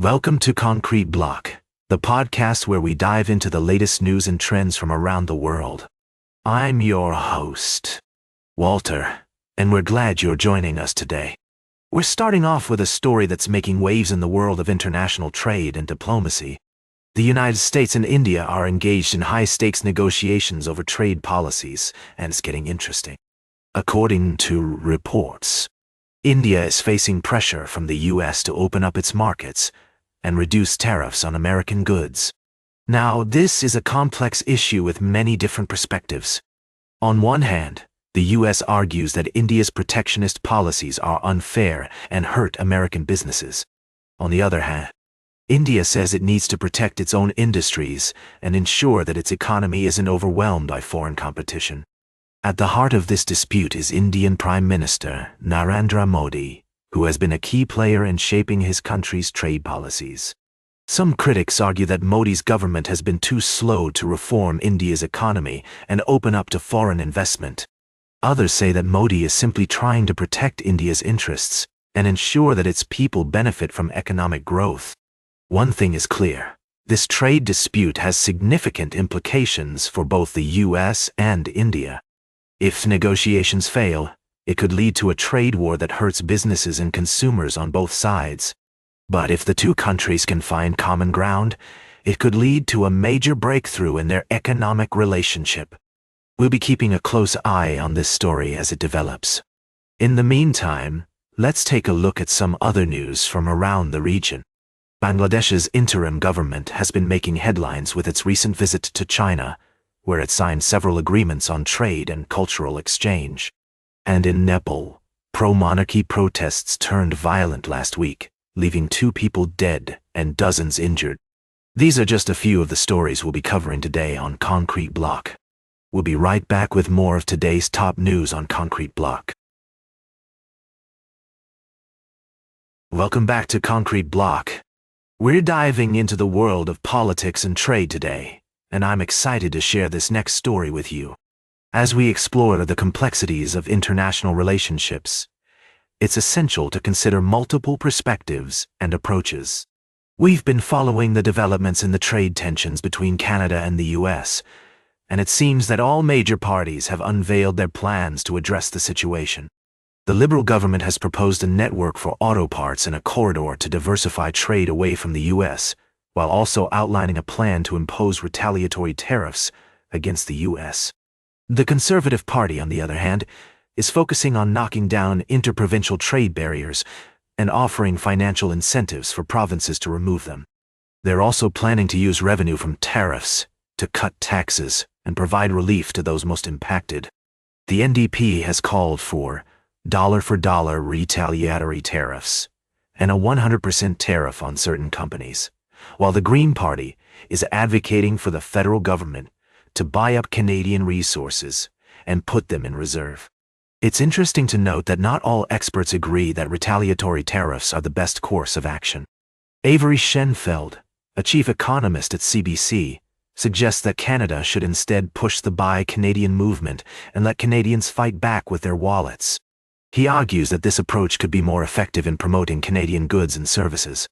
Welcome to Concrete Block, the podcast where we dive into the latest news and trends from around the world. I'm your host, Walter, and we're glad you're joining us today. We're starting off with a story that's making waves in the world of international trade and diplomacy. The United States and India are engaged in high-stakes negotiations over trade policies, and it's getting interesting. According to reports, India is facing pressure from the U.S. to open up its markets and reduce tariffs on American goods. Now, this is a complex issue with many different perspectives. On one hand, the U.S. argues that India's protectionist policies are unfair and hurt American businesses. On the other hand, India says it needs to protect its own industries and ensure that its economy isn't overwhelmed by foreign competition. At the heart of this dispute is Indian Prime Minister Narendra Modi, who has been a key player in shaping his country's trade policies. Some critics argue that Modi's government has been too slow to reform India's economy and open up to foreign investment. Others say that Modi is simply trying to protect India's interests and ensure that its people benefit from economic growth. One thing is clear: this trade dispute has significant implications for both the U.S. and India. If negotiations fail, it could lead to a trade war that hurts businesses and consumers on both sides. But if the two countries can find common ground, it could lead to a major breakthrough in their economic relationship. We'll be keeping a close eye on this story as it develops. In the meantime, let's take a look at some other news from around the region. Bangladesh's interim government has been making headlines with its recent visit to China, where it signed several agreements on trade and cultural exchange. And in Nepal, pro-monarchy protests turned violent last week, leaving 2 people dead and dozens injured. These are just a few of the stories we'll be covering today on Concrete Block. We'll be right back with more of today's top news on Concrete Block. Welcome back to Concrete Block. We're diving into the world of politics and trade today, and I'm excited to share this next story with you. As we explore the complexities of international relationships, it's essential to consider multiple perspectives and approaches. We've been following the developments in the trade tensions between Canada and the U.S., and it seems that all major parties have unveiled their plans to address the situation. The Liberal government has proposed a network for auto parts and a corridor to diversify trade away from the U.S., while also outlining a plan to impose retaliatory tariffs against the U.S. The Conservative Party, on the other hand, is focusing on knocking down interprovincial trade barriers and offering financial incentives for provinces to remove them. They're also planning to use revenue from tariffs to cut taxes and provide relief to those most impacted. The NDP has called for dollar-for-dollar retaliatory tariffs and a 100% tariff on certain companies, while the Green Party is advocating for the federal government to buy up Canadian resources and put them in reserve. It's interesting to note that not all experts agree that retaliatory tariffs are the best course of action. Avery Schenfeld, a chief economist at CBC, suggests that Canada should instead push the Buy Canadian movement and let Canadians fight back with their wallets. He argues that this approach could be more effective in promoting Canadian goods and services.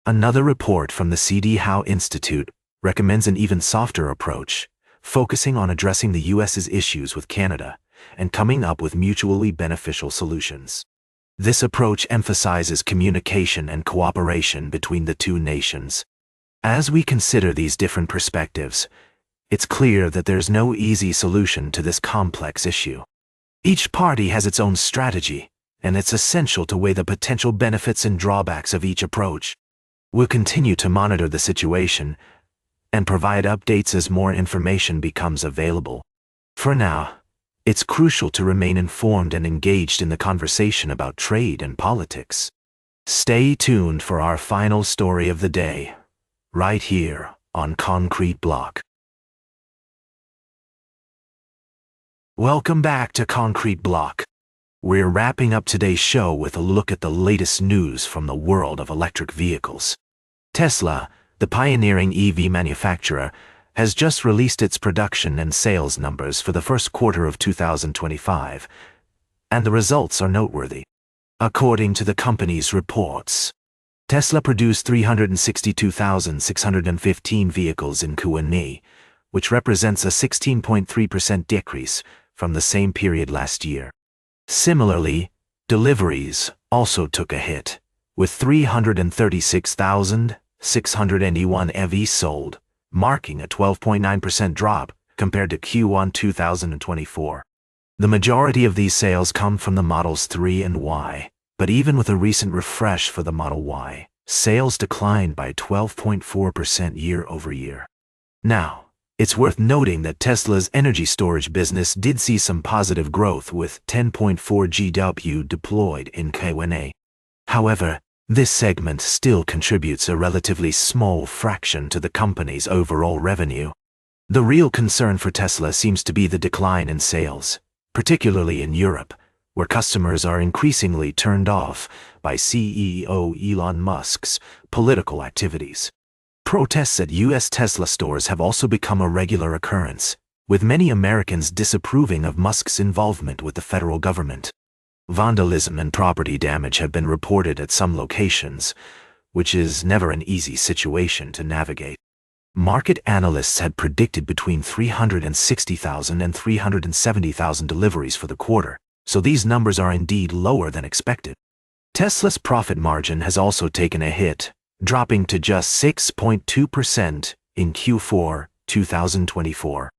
Another report from the C.D. Howe Institute recommends an even softer approach, focusing on addressing the U.S.'s issues with Canada and coming up with mutually beneficial solutions. This approach emphasizes communication and cooperation between the two nations. As we consider these different perspectives, it's clear that there's no easy solution to this complex issue. Each party has its own strategy, and it's essential to weigh the potential benefits and drawbacks of each approach. We'll continue to monitor the situation and provide updates as more information becomes available. For now, it's crucial to remain informed and engaged in the conversation about trade and politics. Stay tuned for our final story of the day, right here on Concrete Block. Welcome back to Concrete Block. We're wrapping up today's show with a look at the latest news from the world of electric vehicles. Tesla, the pioneering EV manufacturer, has just released its production and sales numbers for the first quarter of 2025, and the results are noteworthy. According to the company's reports, Tesla produced 362,615 vehicles in Q1, which represents a 16.3% decrease from the same period last year. Similarly, deliveries also took a hit, with 336,681 EVs sold, marking a 12.9% drop compared to Q1 2024. The majority of these sales come from the Models 3 and Y, but even with a recent refresh for the Model Y, sales declined by 12.4% year-over-year. Now, it's worth noting that Tesla's energy storage business did see some positive growth with 10.4 GW deployed in Q1. However, this segment still contributes a relatively small fraction to the company's overall revenue. The real concern for Tesla seems to be the decline in sales, particularly in Europe, where customers are increasingly turned off by CEO Elon Musk's political activities. Protests at U.S. Tesla stores have also become a regular occurrence, with many Americans disapproving of Musk's involvement with the federal government. Vandalism and property damage have been reported at some locations, which is never an easy situation to navigate. Market analysts had predicted between 360,000 and 370,000 deliveries for the quarter, so these numbers are indeed lower than expected. Tesla's profit margin has also taken a hit, dropping to just 6.2% in Q4 2024.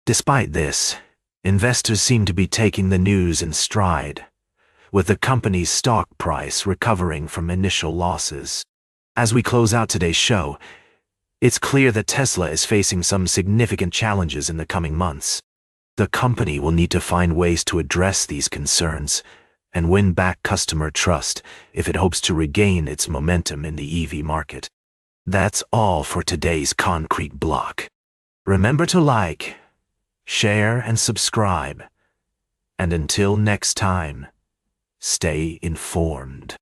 Despite this, investors seem to be taking the news in stride, with the company's stock price recovering from initial losses. As we close out today's show, it's clear that Tesla is facing some significant challenges in the coming months. The company will need to find ways to address these concerns and win back customer trust if it hopes to regain its momentum in the EV market. That's all for today's Concrete Block. Remember to like, share, and subscribe. And until next time, stay informed.